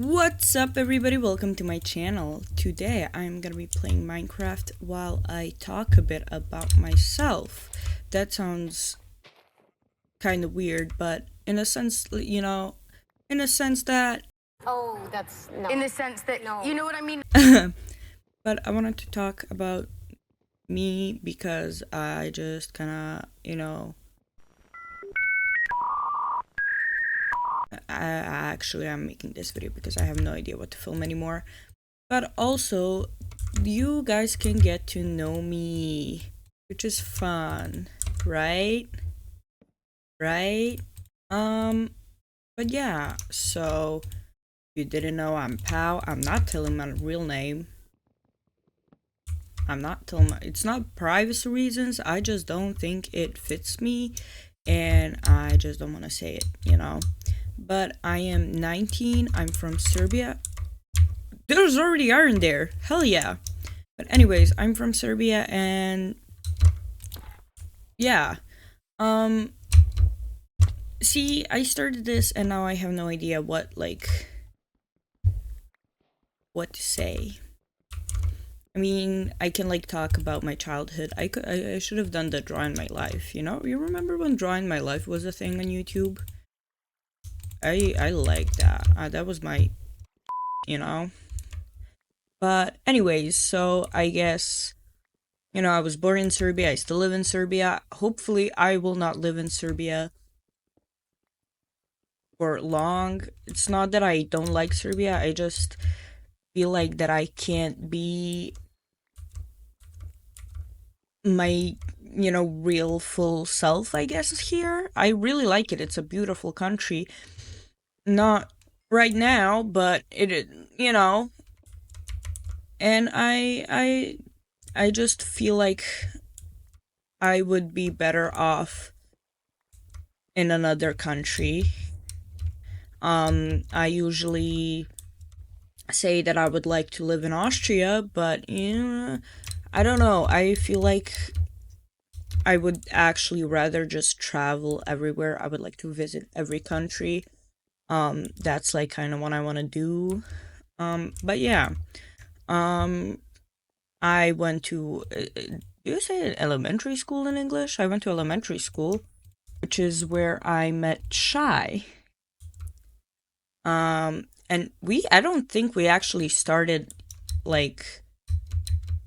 What's up everybody, welcome to my channel. Today I'm gonna be playing Minecraft while I talk a bit about myself. That sounds kind of weird, but in a sense, in a sense that Oh, that's no. In the sense that, No. you know what I mean? but I wanted to talk about me because I just kinda, I'm making this video because I have no idea what to film anymore. But also, you guys can get to know me, which is fun, right? Right? But yeah, so if you didn't know, I'm Pow. I'm not telling my real name. It's not privacy reasons. I just don't think it fits me, and I just don't want to say it. But I am 19. I'm from Serbia. There's already iron there. Hell yeah. But anyways, I'm from Serbia, and yeah. See, I started this and now I have no idea what to say. I mean, I can talk about my childhood. I should have done the drawing my life, you know? You remember when drawing my life was a thing on YouTube? I like that. That was my, you know? But anyways, so I guess I was born in Serbia. I still live in Serbia. Hopefully, I will not live in Serbia for long. It's not that I don't like Serbia. I just feel like that I can't be my real full self, I guess, here. I really like it. It's a beautiful country. Not right now, but it. And I just feel like I would be better off in another country. I usually say that I would like to live in Austria, but I don't know. I feel like I would actually rather just travel everywhere. I would like to visit every country. That's kind of what I want to do. But yeah. I went to do you say elementary school in English? I went to elementary school, which is where I met Shy. And I don't think we actually started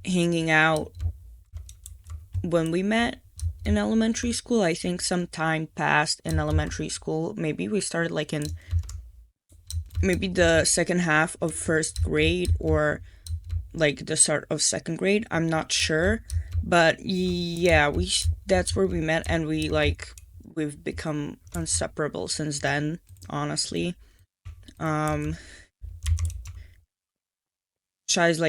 hanging out when we met in elementary school. I think some time passed in elementary school. Maybe we started in maybe the second half of first grade or the start of second grade. I'm not sure, but yeah, that's where we met, and we've become inseparable since then, honestly. Shy's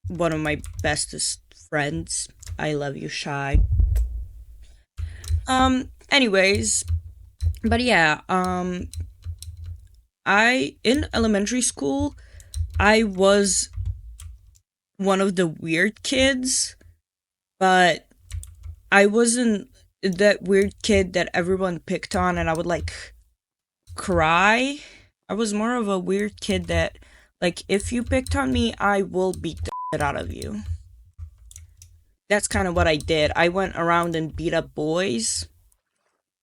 one of my bestest friends. I love you, Shy. Anyways, but yeah, in elementary school, I was one of the weird kids, but I wasn't that weird kid that everyone picked on and I would cry. I was more of a weird kid that if you picked on me, I will beat the shit out of you. That's kind of what I did. I went around and beat up boys.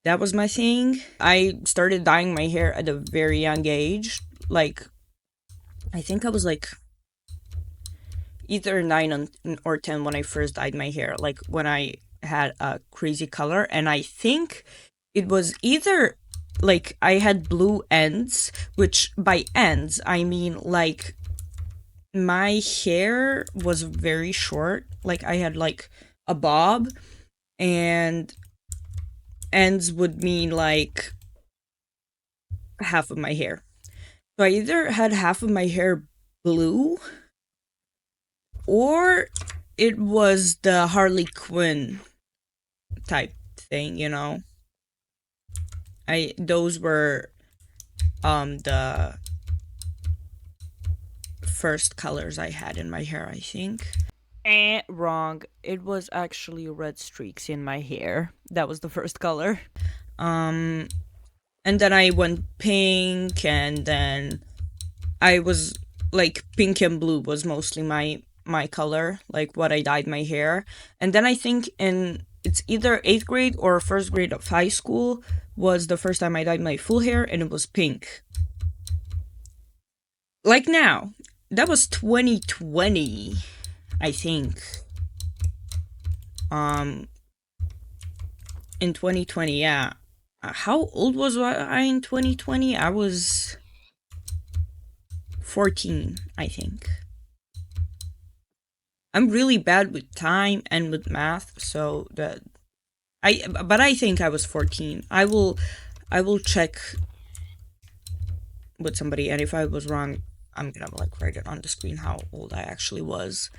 That was my thing. I started dyeing my hair at a very young age. I think I was either 9 or 10 when I first dyed my hair. When I had a crazy color. And I think it was either I had blue ends, which by ends, I mean my hair was very short. I had a bob, and ends would mean half of my hair. So I either had half of my hair blue, or it was the Harley Quinn type thing, those were the first colors I had in my hair, I think. Wrong. It was actually red streaks in my hair. That was the first color. and then I went pink, and then I was like pink and blue was mostly my color, like what I dyed my hair. And then I think in it's either 8th grade or 1st grade of high school was the first time I dyed my full hair, and it was pink. Like now. That was 2020, I think. Um in 2020, yeah. How old was I in 2020? I was 14, I think. I'm really bad with time and with math, so that but I think I was 14. I will check with somebody, and if I was wrong, I'm gonna like write it on the screen how old I actually was.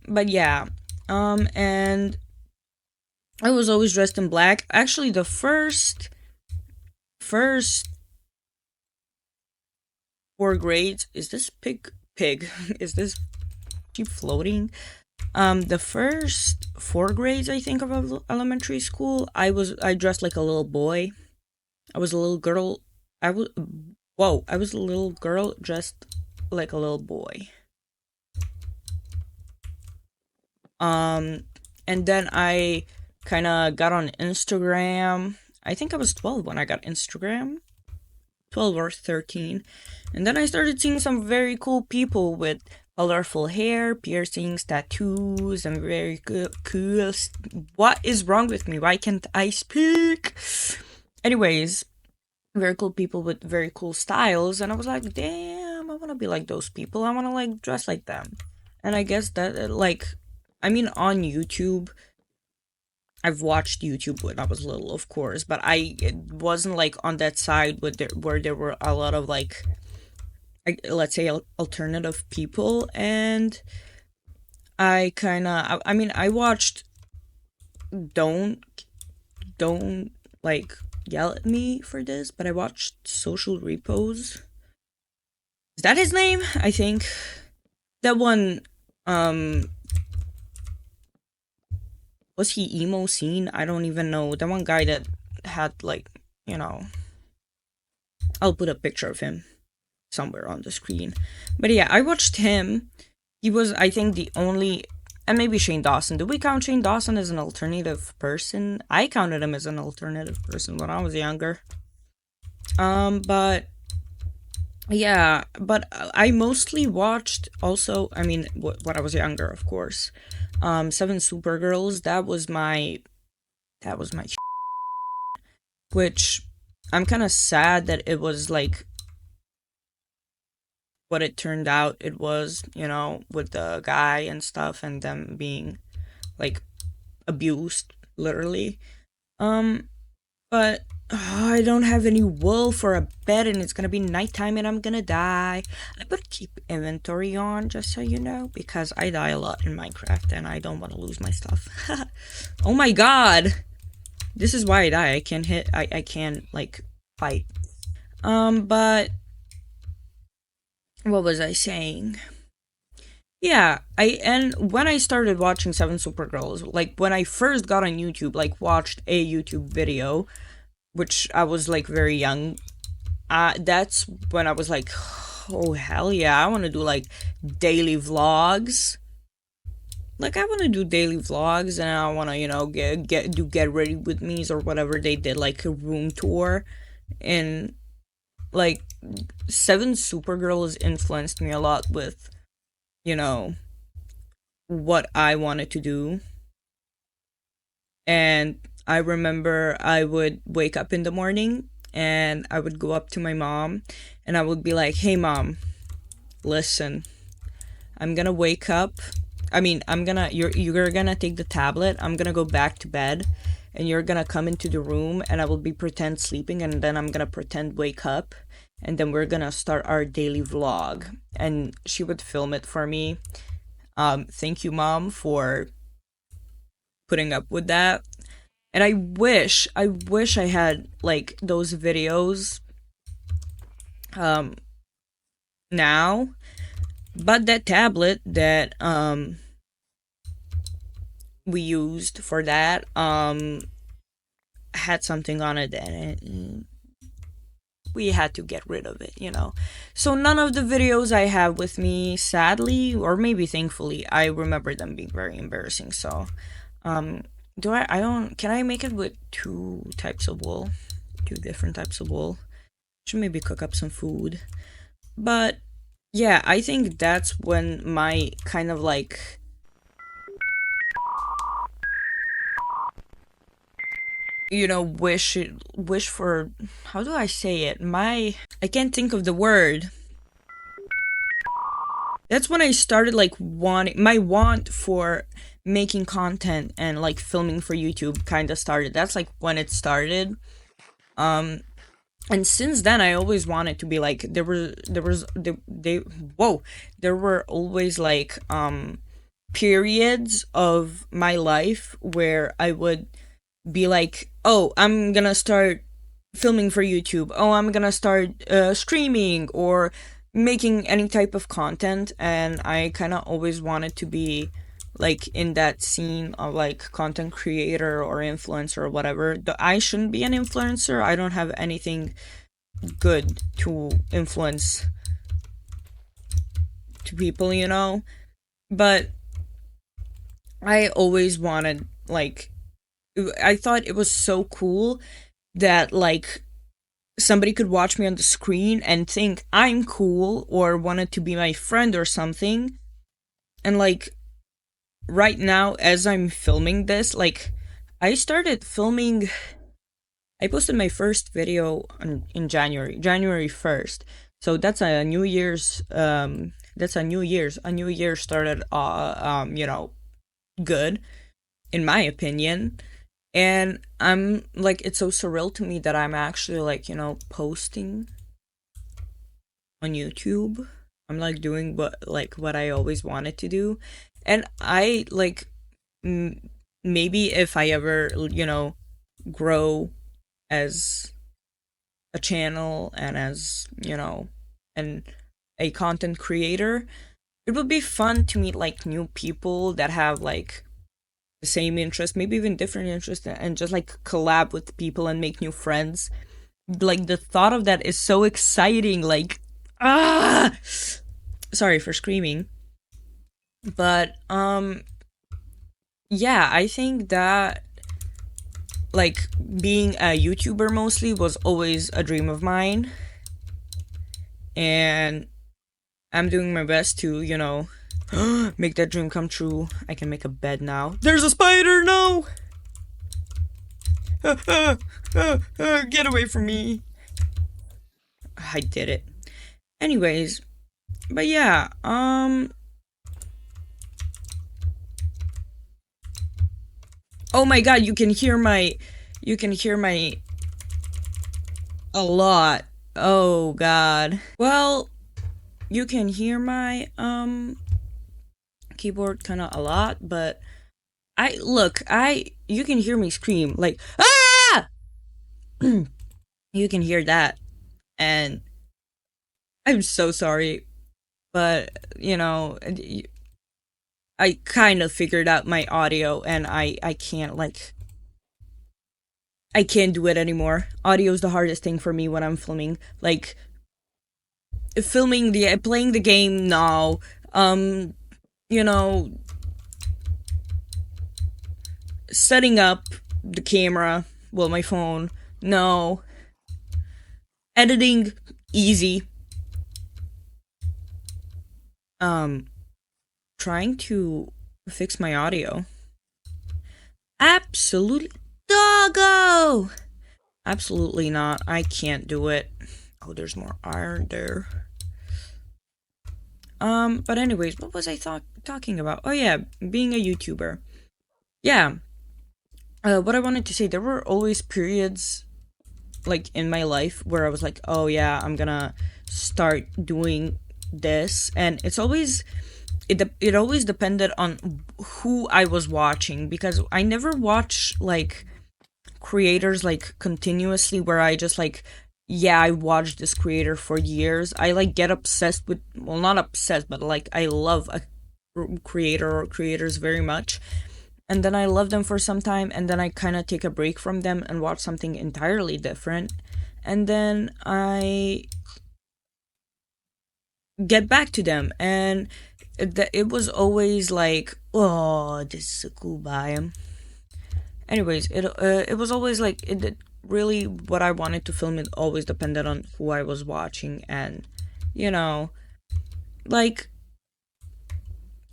But yeah, and I was always dressed in black. Actually, the first 4 grades, is this pig is this keep floating? The first 4 grades, I think, of elementary school, I dressed like a little boy. I was a little girl. I was a little girl dressed like a little boy. And then I kind of got on Instagram. I think I was 12 when I got Instagram. 12 or 13. And then I started seeing some very cool people with colorful hair, piercings, tattoos, and very cool. What is wrong with me? Why can't I speak? Anyways, very cool people with very cool styles, and I was like, damn, I want to be like those people. I want to like dress like them. And I guess that on YouTube, I've watched YouTube when I was little, of course, but it wasn't like on that side where there were a lot of like, let's say, alternative people. And I kind of, I watched, don't like yell at me for this, but I watched Social Repos. Is that his name? I think that one. Was he emo scene? I don't even know. The one guy that had like, I'll put a picture of him somewhere on the screen. But yeah, I watched him. He was, I think, the only, and maybe Shane Dawson. Do we count Shane Dawson as an alternative person? I counted him as an alternative person when I was younger. But yeah, but I mostly watched also, when I was younger, of course. Seven Supergirls, that was my which I'm kind of sad that it was like what it turned out it was, with the guy and stuff, and them being like abused, literally. But I don't have any wool for a bed, and it's gonna be nighttime, and I'm gonna die. I better keep inventory on, just so you know, because I die a lot in Minecraft, and I don't want to lose my stuff. Oh my god! This is why I die. I can't hit. I can't like fight. But what was I saying? Yeah, and when I started watching Seven Supergirls, like when I first got on YouTube, like watched a YouTube video, which I was like very young, that's when I was like, oh hell yeah, I want to do like daily vlogs. Like I want to do daily vlogs, and I want to get ready with me's or whatever they did, like a room tour. And like Seven Supergirls influenced me a lot with what I wanted to do. And I remember I would wake up in the morning, and I would go up to my mom, and I would be like, hey mom, listen, I'm gonna wake up. You're gonna take the tablet, I'm gonna go back to bed, and you're gonna come into the room, and I will be pretend sleeping, and then I'm gonna pretend wake up, and then we're gonna start our daily vlog. And she would film it for me. Thank you, mom, for putting up with that. And I wish I had like those videos now. But that tablet that we used for that had something on it, and we had to get rid of it, you know. So none of the videos I have with me, sadly, or maybe thankfully, I remember them being very embarrassing. So, do I don't, can I make it with two types of wool? Two different types of wool. Should maybe cook up some food. But yeah, I think that's when my kind of like wish for, how do I say it? I can't think of the word. That's when I started like wanting, my want for making content and like filming for YouTube kind of started. That's like when it started. And since then I always wanted to be like, there were always like periods of my life where I would be like, oh, I'm gonna start filming for YouTube. Oh, I'm gonna start streaming or making any type of content. And I kind of always wanted to be like in that scene of like content creator or influencer or whatever. I shouldn't be an influencer. I don't have anything good to influence to people, you know? But I always wanted, like, I thought it was so cool that like somebody could watch me on the screen and think I'm cool or wanted to be my friend or something. And like right now as I'm filming this, like I started filming, I posted my first video in January 1st. So that's a New Year's a New Year started good in my opinion. And I'm like, it's so surreal to me that I'm actually like, posting on YouTube. I'm like doing what I always wanted to do. And I like, maybe if I ever, grow as a channel and as, and a content creator, it would be fun to meet like new people that have like the same interest, maybe even different interests, and just like collab with people and make new friends. Like the thought of that is so exciting. Like, sorry for screaming. But yeah, I think that like being a YouTuber mostly was always a dream of mine. And I'm doing my best to, make that dream come true. I can make a bed now. There's a spider! No! Get away from me. I did it. Anyways, but yeah, oh my god, you can hear my a lot. Oh god. Well, you can hear my keyboard kind of a lot, but you can hear me scream like ah. You can hear that, and I'm so sorry, but I kind of figured out my audio, and I can't like I can't do it anymore. Audio is the hardest thing for me when I'm filming. Like playing the game now. You know, setting up the camera, well, my phone. No. Editing easy. Trying to fix my audio. Absolutely doggo. Absolutely not. I can't do it. Oh, there's more iron there. But anyways, what was I talking about? Oh yeah, being a YouTuber. Yeah. What I wanted to say, there were always periods like in my life where I was like, oh yeah, I'm gonna start doing this, and it always depended on who I was watching, because I never watch like creators like continuously where I just like, yeah, I watched this creator for years. I like get obsessed with, well, not obsessed, but like I love a creator or creators very much, and then I love them for some time, and then I kind of take a break from them and watch something entirely different. and then I get back to them, and it was always like, oh, this is a cool biome. Anyways, it was always like really what I wanted to film. It always depended on who I was watching, and you know, like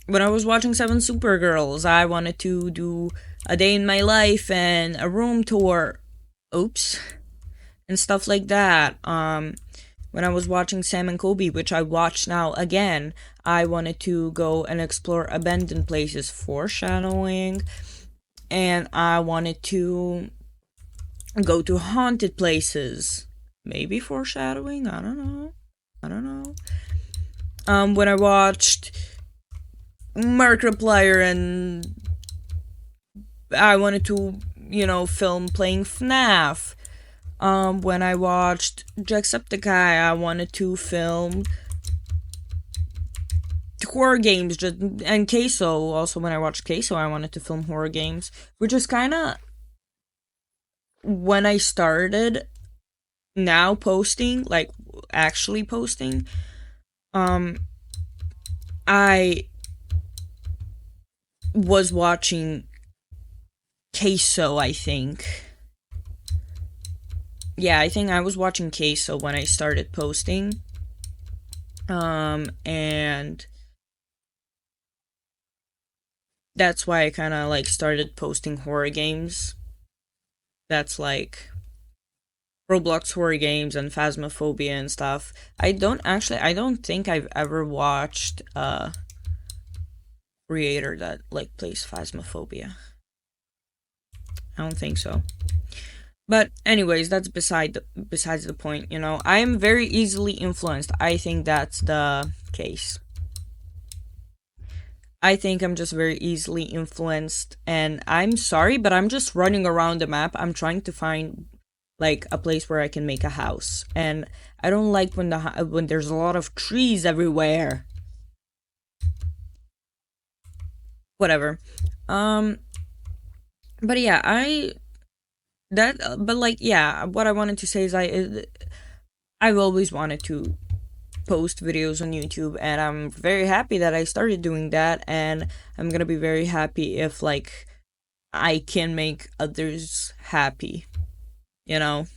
when I was watching Seven Supergirls, I wanted to do a day in my life and a room tour. Oops. And stuff like that. When I was watching Sam and Kobe, which I watch now again, I wanted to go and explore abandoned places, foreshadowing, and I wanted to go to haunted places, maybe foreshadowing. I don't know. When I watched Markiplier, and I wanted to, film playing FNAF. When I watched Jacksepticeye, I wanted to film horror games. And Queso, also when I watched Queso, I wanted to film horror games, which is kind of when I started now posting, like actually posting. I was watching Queso, I think. Yeah, I think I was watching Queso when I started posting. And that's why I kind of like started posting horror games. That's like Roblox horror games and Phasmophobia and stuff. I don't think I've ever watched a creator that like plays Phasmophobia. I don't think so. But anyways, that's besides the point, I am very easily influenced. I think that's the case. I think I'm just very easily influenced, and I'm sorry, but I'm just running around the map. I'm trying to find like a place where I can make a house, and I don't like when there's a lot of trees everywhere. Whatever. But yeah, what I wanted to say is I've always wanted to post videos on YouTube, and I'm very happy that I started doing that, and I'm gonna be very happy if like I can make others happy. Did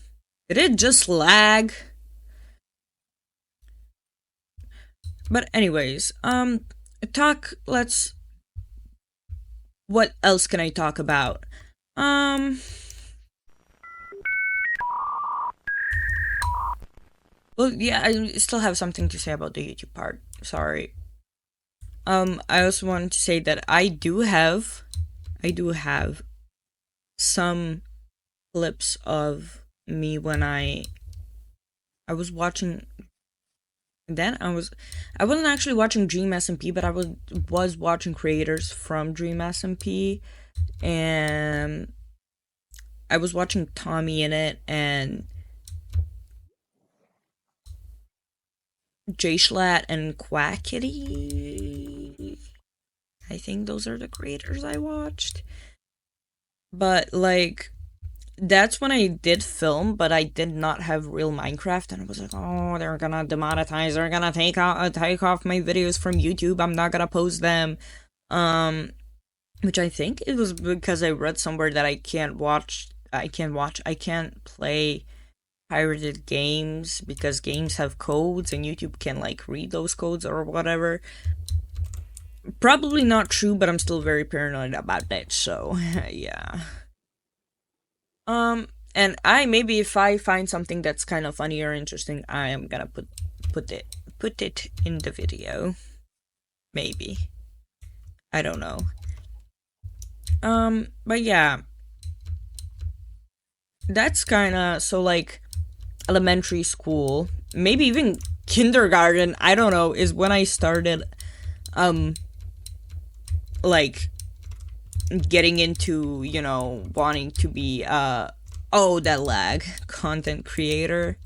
it just lag? But anyways, what else can I talk about? Well, yeah, I still have something to say about the YouTube part. Sorry. I also wanted to say that I do have some clips of me when I was watching. Then I wasn't actually watching Dream SMP, but I was watching creators from Dream SMP, and I was watching Tommy in it and J-Schlatt and Quackity. I think those are the creators I watched. But like, that's when I did film, but I did not have real Minecraft, and I was like, oh, they're gonna demonetize, they're gonna take off my videos from YouTube, I'm not gonna post them. Which I think it was because I read somewhere that I can't play pirated games because games have codes and YouTube can like read those codes or whatever. Probably not true, but I'm still very paranoid about that, so yeah. And maybe if I find something that's kind of funny or interesting, I am gonna put it in the video. Maybe. I don't know. But yeah. That's kinda, so like, elementary school, maybe even kindergarten, I don't know, is when I started, like, getting into, wanting to be, that lag, content creator.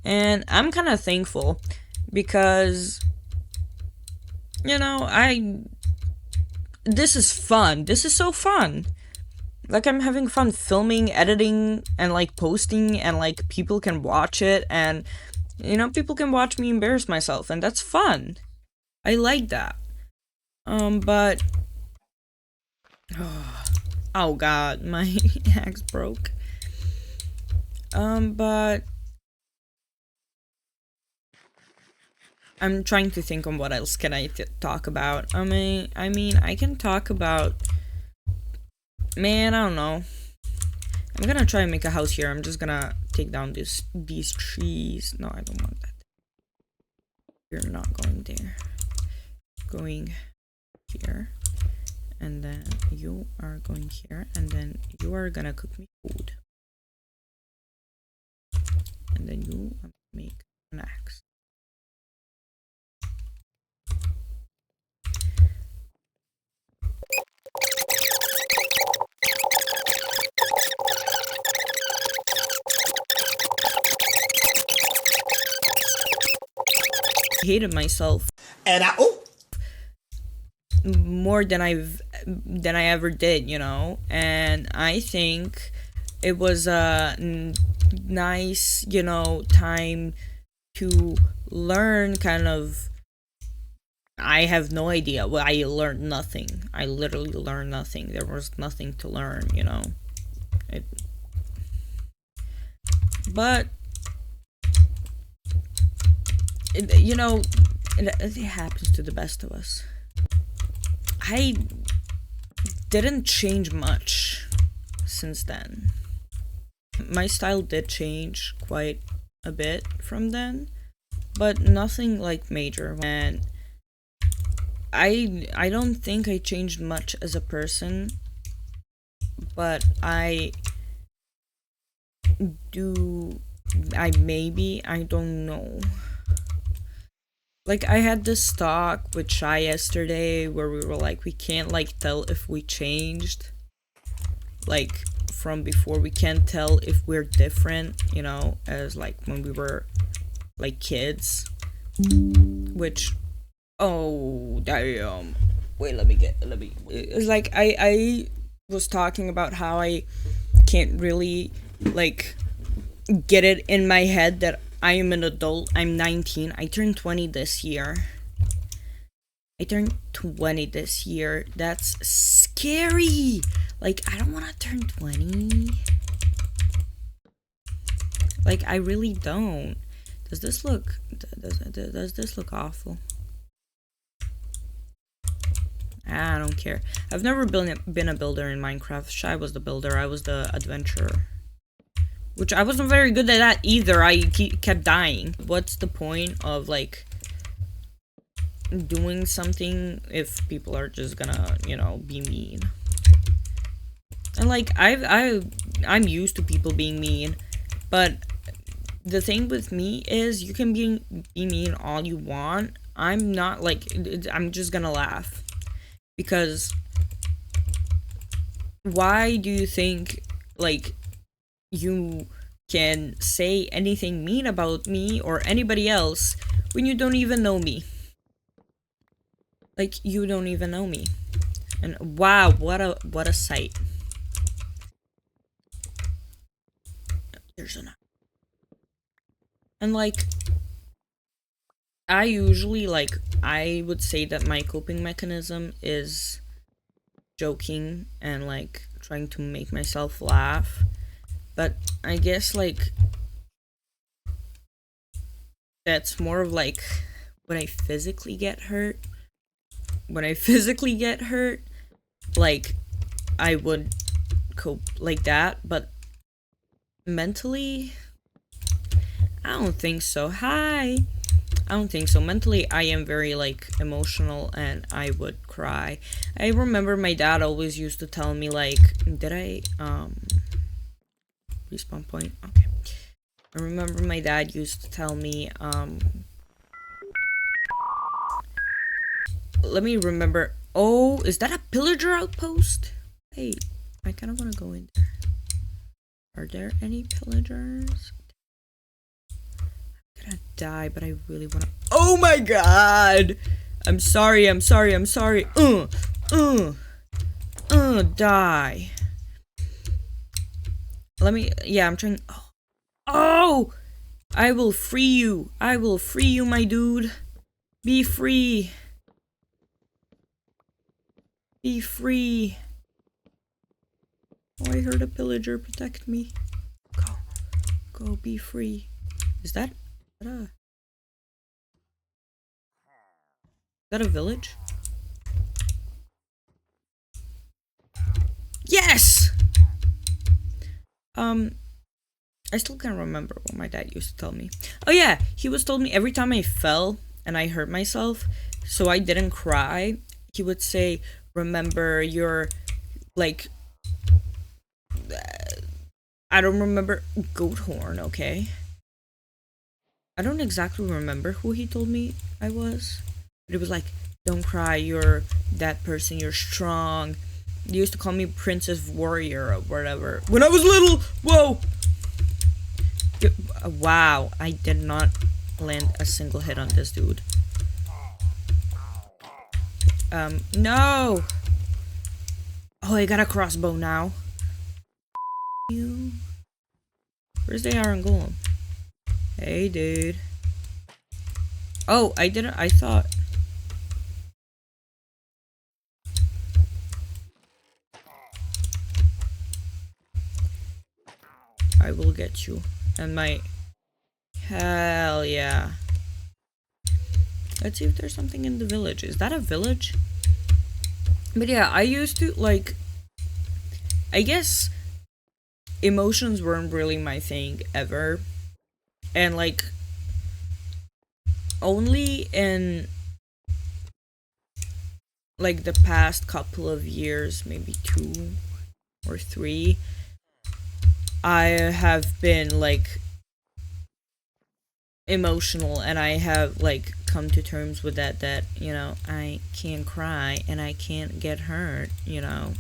And I'm kind of thankful because, this is fun. This is so fun. Like, I'm having fun filming, editing, and like posting, and like people can watch it, and people can watch me embarrass myself, and that's fun. I like that. But oh god, my axe broke. But I'm trying to think on what else can I talk about. I can talk about, man, I don't know. I'm gonna try and make a house here. I'm just gonna take down these trees. No, I don't want that. You're not going there. Going here. And then you are going here. And then you are gonna cook me food. And then you make an axe. I hated myself. And more than I ever did, and I think it was a nice, time to learn. Kind of, I have no idea. Well, I learned nothing. I literally learned nothing. There was nothing to learn, it, but it happens to the best of us. I didn't change much since then. My style did change quite a bit from then, but nothing like major. And I don't think I changed much as a person, but I don't know. Like, I had this talk with Shy yesterday where we were like, we can't like tell if we changed, like, from before. We can't tell if we're different, as like when we were like kids. Which, oh damn, wait, it's like I was talking about how I can't really like get it in my head that I am an adult. I'm 19. I turned 20 this year. That's scary. Like, I don't want to turn 20. Like, I really don't. Does this look awful? I don't care. I've never been a builder in Minecraft. Shy was the builder. I was the adventurer. Which I wasn't very good at that either. I kept dying. What's the point of, like, doing something if people are just gonna, be mean? And, like, I'm used to people being mean. But the thing with me is you can be mean all you want. I'm not, like, I'm just gonna laugh. Because why do you think, like, you can say anything mean about me or anybody else when you don't even know me? Like, you don't even know me. And wow, what a sight. There's enough. And like, I usually, like, I would say that my coping mechanism is joking and like trying to make myself laugh. But I guess, like, that's more of like when I physically get hurt. Like, I would cope like that, but mentally, I don't think so. I don't think so. Mentally, I am very, like, emotional, and I would cry. I remember my dad always used to tell me, like, respawn point? Okay. I remember my dad used to tell me, let me remember. Oh, is that a pillager outpost? Hey, I kind of want to go in there. Are there any pillagers? I'm gonna die, but I really want to. Oh my god! I'm sorry. Die. Yeah, I'm trying. Oh! I will free you. I will free you, my dude. Be free. Be free. Oh, I heard a pillager. Protect me. Go. Go, be free. Is that a village? Yes! I still can't remember what my dad used to tell me. Oh yeah, he was told me every time I fell and I hurt myself, so I didn't cry, he would say, remember your, like, I don't remember, goat horn, okay? I don't exactly remember who he told me I was, but it was like, don't cry, you're that person, you're strong. They used to call me Princess Warrior or whatever. When I was little! Whoa! Wow, I did not land a single hit on this dude. No! Oh, I got a crossbow now. You. Where's the Iron Golem? Hey, dude. Oh, I didn't. I thought. I will get you. And my. Hell yeah. Let's see if there's something in the village. Is that a village? But yeah, I used to, like. I guess emotions weren't really my thing ever. And, like. Only in. Like the past couple of years, maybe 2 or 3, I have been like emotional, and I have like come to terms with that you know, I can't cry and I can't get hurt, you know,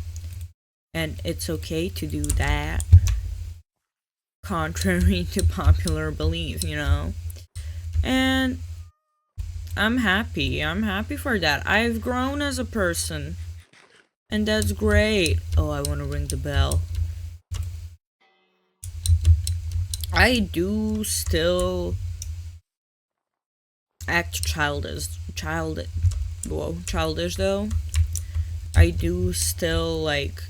and it's okay to do that, contrary to popular belief, you know. And I'm happy for that. I've grown as a person, and that's great. Oh, I want to ring the bell. I do still act childish though. I do still, like,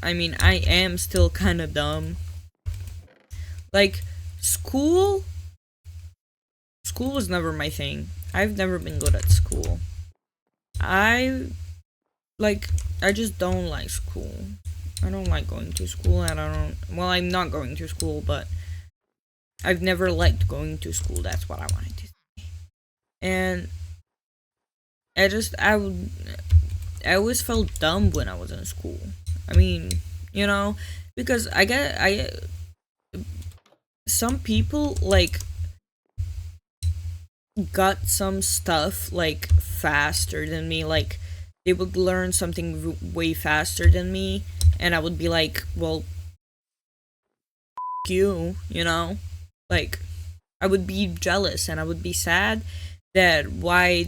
I mean, I am still kind of dumb. Like, school was never my thing. I've never been good at school. I just don't like school. I don't like going to school, and well, I'm not going to school, but I've never liked going to school. That's what I wanted to say. And I always felt dumb when I was in school. I mean, you know, because some people, like, got some stuff, like, faster than me. Like, they would learn something way faster than me, and I would be like, well, you know? Like, I would be jealous, and I would be sad that why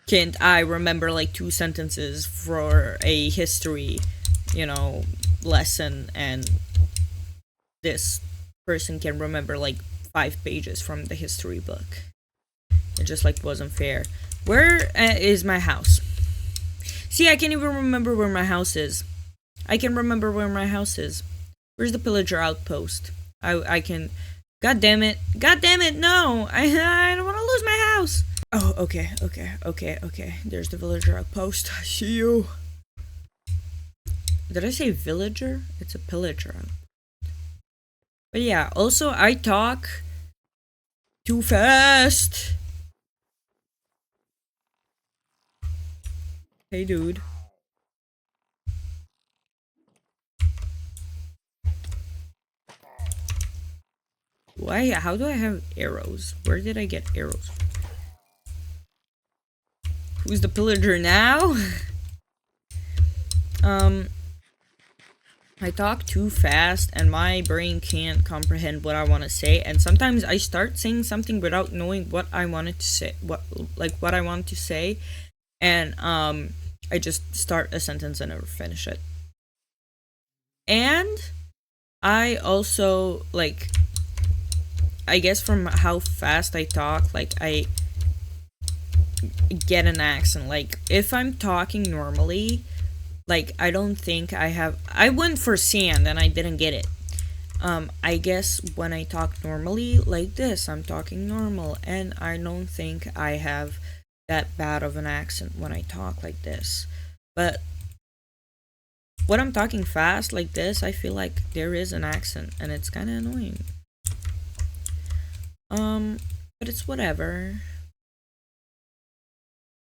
can't I remember, like, 2 sentences for a history, you know, lesson, and this person can remember, like, 5 pages from the history book. It just, like, wasn't fair. Where is my house? See, I can't even remember where my house is. I can remember where my house is. Where's the pillager outpost? I can... God damn it, no! I don't want to lose my house! Oh, okay. There's the villager outpost. I see you. Did I say villager? It's a pillager. But yeah, also, I talk too fast. Hey, dude. Why? How do I have arrows? Where did I get arrows? Who's the pillager now? I talk too fast, and my brain can't comprehend what I want to say, and sometimes I start saying something without knowing what I wanted to say, what I want to say, and I just start a sentence and never finish it. And I also, like, I guess from how fast I talk, like, I get an accent. Like, if I'm talking normally, like, I don't think I went for sand and I didn't get it. I guess when I talk normally like this, I'm talking normal, and I don't think I have that bad of an accent when I talk like this. But when I'm talking fast like this, I feel like there is an accent, and it's kind of annoying. But it's whatever.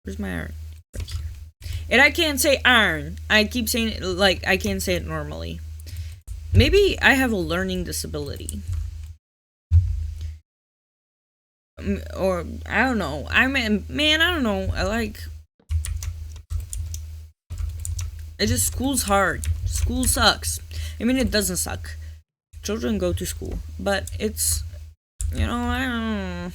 Where's my iron? Right here. And I can't say iron. I keep saying it like I can't say it normally. Maybe I have a learning disability. Or I don't know. I mean, man, I don't know. I like. It just school's hard. School sucks. I mean, it doesn't suck. Children go to school, but it's, I don't.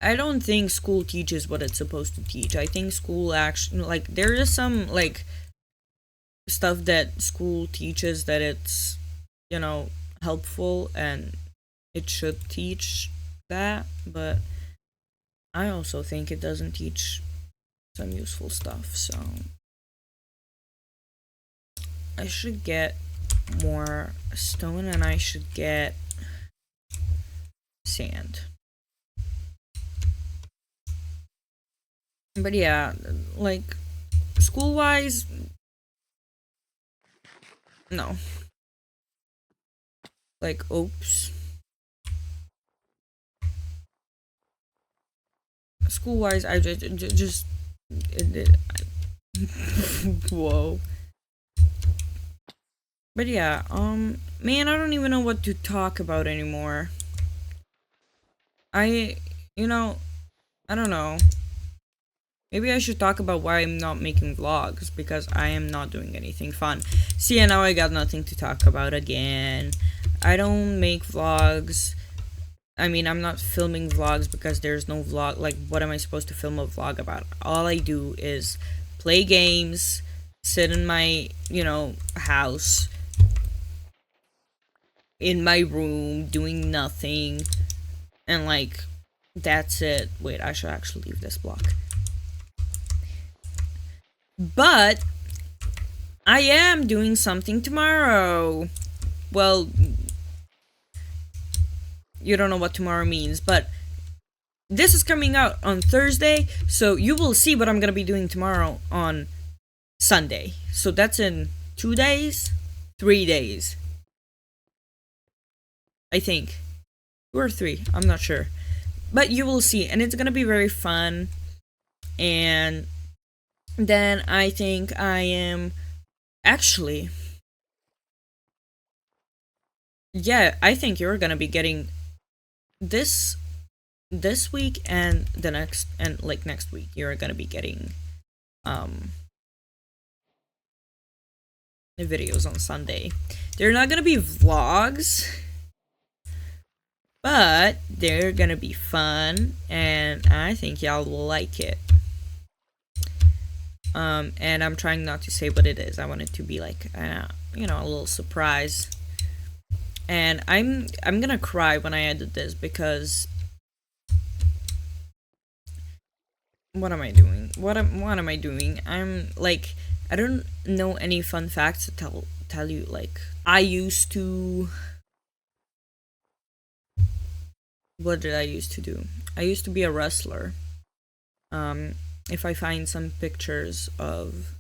I don't think school teaches what it's supposed to teach. I think school actually, like, there is some like stuff that school teaches that it's, helpful, and it should teach that, but I also think it doesn't teach some useful stuff, so I should get more stone and I should get sand. But yeah, like, school wise, no. Like, oops. School wise, I just whoa. But yeah, man, I don't even know what to talk about anymore. I, I don't know. Maybe I should talk about why I'm not making vlogs, because I am not doing anything fun. See, and now I got nothing to talk about again. I don't make vlogs. I mean, I'm not filming vlogs because there's no vlog. Like, what am I supposed to film a vlog about? All I do is play games, sit in my, house, in my room, doing nothing, and, like, that's it. Wait, I should actually leave this block. But I am doing something tomorrow. Well, you don't know what tomorrow means, but this is coming out on Thursday, so you will see what I'm gonna be doing tomorrow on Sunday. So that's in 2 days? 3 days. I think. 2 or 3, I'm not sure. But you will see, and it's gonna be very fun. And then I think I am actually, yeah, I think you're gonna be getting this week and the next, and like next week you're gonna be getting the videos on Sunday. They're not gonna be vlogs, but they're gonna be fun, and I think y'all will like it. And I'm trying not to say what it is. I want it to be like, a little surprise. And I'm gonna cry when I edit this, because what am I doing? What am I doing? I'm like, I don't know any fun facts to tell you. Like, I used to. What did I used to do? I used to be a wrestler. If I find some pictures of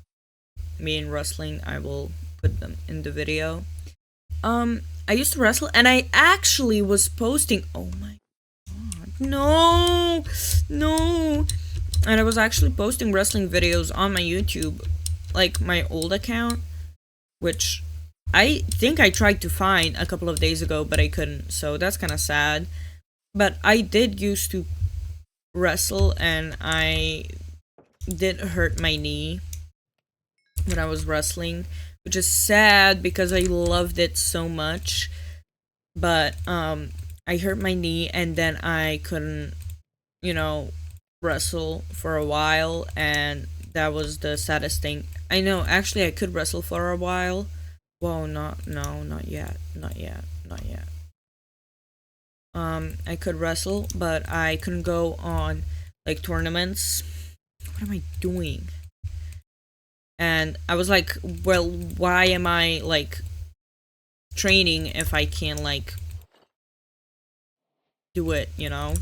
me in wrestling, I will put them in the video. I used to wrestle, and I actually was posting. Oh my god, no, no! And I was actually posting wrestling videos on my YouTube, like my old account, which I think I tried to find a couple of days ago, but I couldn't. So that's kind of sad. But I did used to wrestle, and I did hurt my knee when I was wrestling, which is sad because I loved it so much. But I hurt my knee, and then I couldn't, wrestle for a while, and that was the saddest thing. I know, actually, I could wrestle for a while. Well, not yet. Not yet. Not yet. I could wrestle, but I couldn't go on, like, tournaments. What am I doing? And I was like, well, why am I, like, training if I can't, like, do it, you know?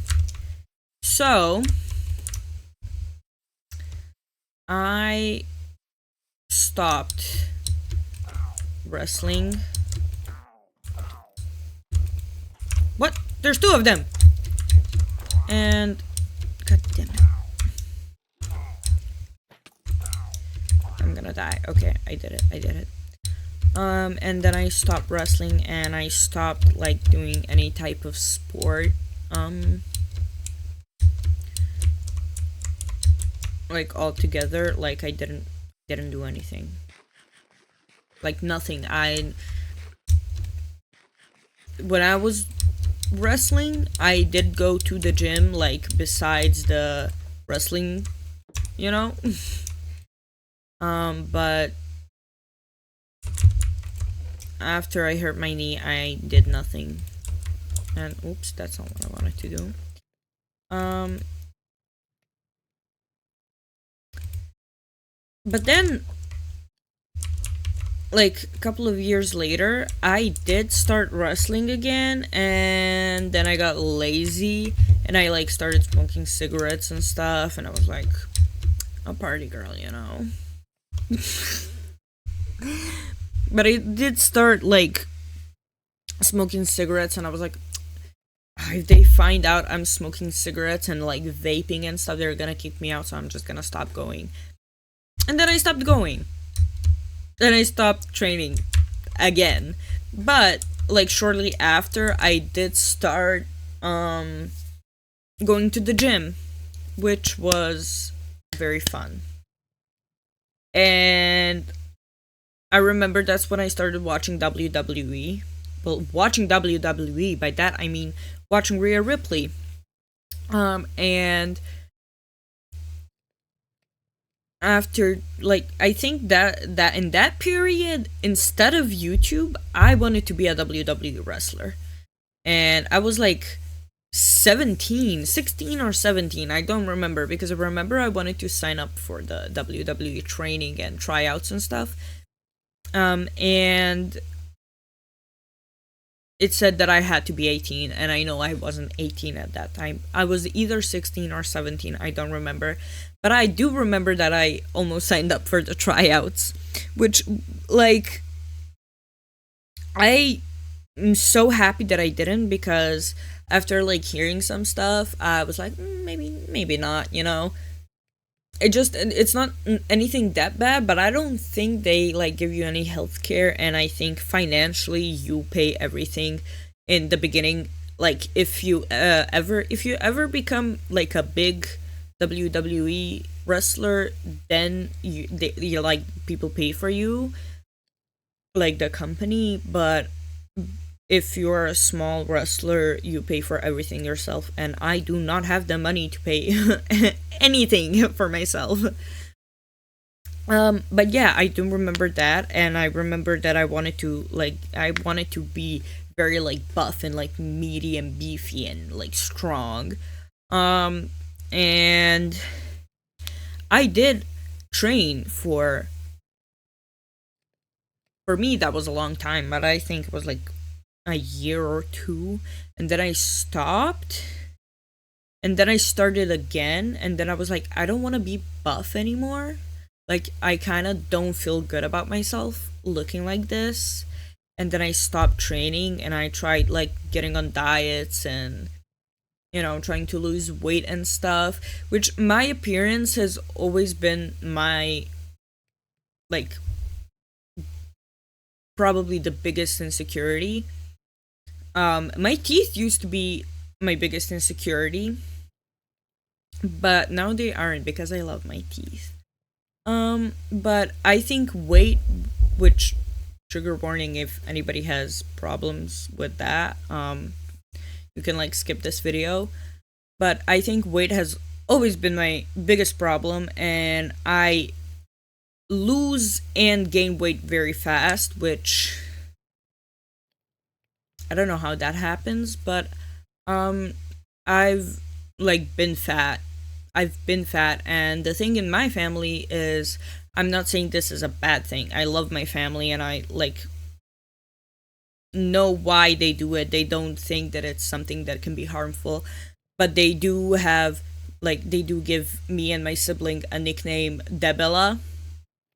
So, I stopped wrestling. What? There's two of them! And... God damn it. I'm gonna die. Okay, I did it. And then I stopped wrestling and I stopped, like, doing any type of sport. Like, altogether. Like, I didn't do anything. Like, nothing. When I was wrestling, I did go to the gym, like, besides the wrestling, you know? But after I hurt my knee, I did nothing. And oops, that's not what I wanted to do. But then, like, a couple of years later, I did start wrestling again, and then I got lazy, and I, like, started smoking cigarettes and stuff, and I was like, a party girl, you know? But I did start, like, smoking cigarettes, and I was like, if they find out I'm smoking cigarettes and, like, vaping and stuff, they're gonna kick me out, so I'm just gonna stop going. And then I stopped going. Then I stopped training again. But, like, shortly after, I did start going to the gym, which was very fun. And I remember that's when I started watching WWE. Well, watching WWE, by that I mean watching Rhea Ripley. And after, like, I think that in that period, instead of YouTube, I wanted to be a WWE wrestler. And I was like 16 or 17, I don't remember, because I remember I wanted to sign up for the WWE training and tryouts and stuff. And it said that I had to be 18, and I know I wasn't 18 at that time. I was either 16 or 17, I don't remember. But I do remember that I almost signed up for the tryouts, which, like, I am so happy that I didn't, because after, like, hearing some stuff, I was like, maybe not, you know? It's not anything that bad, but I don't think they, like, give you any health care, and I think financially you pay everything in the beginning. Like, if you ever become, like, a big WWE wrestler, then you're like, people pay for you, like, the company. But if you're a small wrestler, you pay for everything yourself, and I do not have the money to pay anything for myself. But yeah, I do remember that, and I remember that I wanted to be very, like, buff and, like, meaty and beefy and, like, strong. And I did train for me, that was a long time, but I think it was like a year or two, and then I stopped, and then I started again, and then I was like, I don't want to be buff anymore. Like, I kind of don't feel good about myself looking like this. And then I stopped training, and I tried, like, getting on diets and, you know, trying to lose weight and stuff, which my appearance has always been my, like, probably the biggest insecurity. My teeth used to be my biggest insecurity, but now they aren't, because I love my teeth. But I think weight, which, trigger warning if anybody has problems with that, you can, like, skip this video. But I think weight has always been my biggest problem, and I lose and gain weight very fast, which I don't know how that happens, but um I've like been fat. I've been fat, and the thing in my family is, I'm not saying this is a bad thing. I love my family and I like know why they do it. They don't think that it's something that can be harmful, but they do have, like, they do give me and my sibling a nickname, Debella,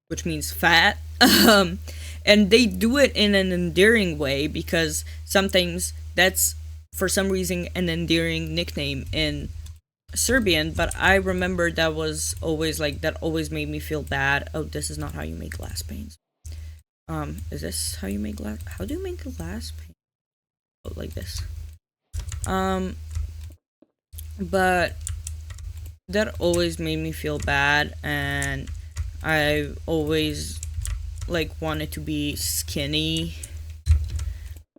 which means fat. And they do it in an endearing way, because sometimes that's for some reason an endearing nickname in Serbian, but I remember that was always like, that always made me feel bad. Oh, this is not how you make glass panes. Is this how you make glass? How do you make glass paint? Oh, like this. Um, but that always made me feel bad, and I always like wanted to be skinny.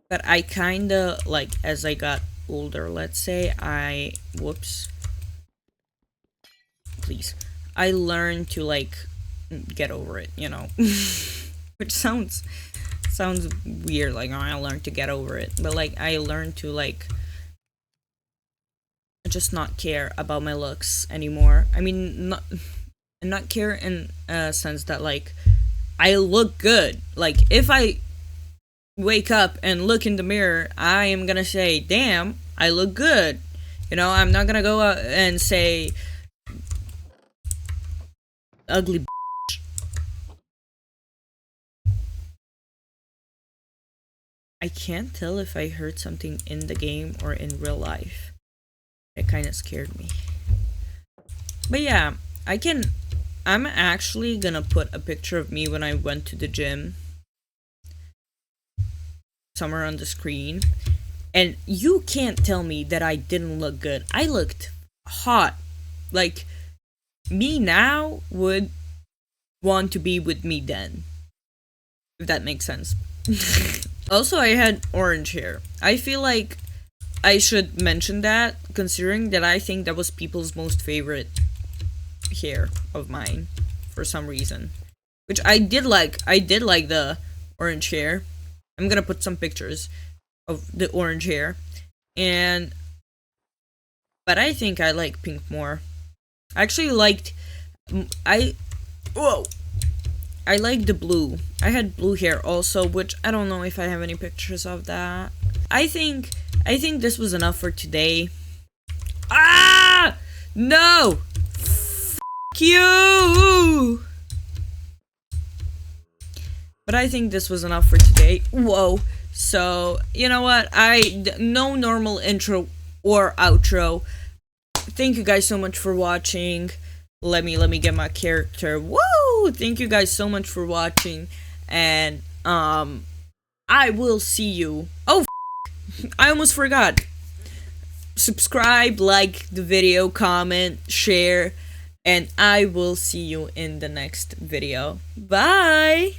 But I kinda like, as I got older, let's say, whoops, please, I learned to like get over it, you know. Which sounds weird, like, oh, I learned to get over it, but like I learned to like just not care about my looks anymore. I mean, not care in a sense that like I look good. Like, if I wake up and look in the mirror, I am gonna say, damn, I look good. You know, I'm not gonna go out and say ugly. I can't tell if I heard something in the game or in real life. It kind of scared me. But yeah, I'm actually gonna put a picture of me when I went to the gym somewhere on the screen. And you can't tell me that I didn't look good. I looked hot. Like, me now would want to be with me then. If that makes sense. Also, I had orange hair. I feel like I should mention that, considering that I think that was people's most favorite hair of mine for some reason. Which I did like. I did like the orange hair. I'm gonna put some pictures of the orange hair. But I think I like pink more. I actually liked I whoa. I like the blue. I had blue hair also, which I don't know if I have any pictures of that. I think this was enough for today. Ah! No! F you! But I think this was enough for today. Whoa. So, you know what? No normal intro or outro. Thank you guys so much for watching. Let me get my character. Woo! Thank you guys so much for watching, and I will see you. Oh, I almost forgot. Subscribe, like the video, comment, share, and I will see you in the next video. Bye.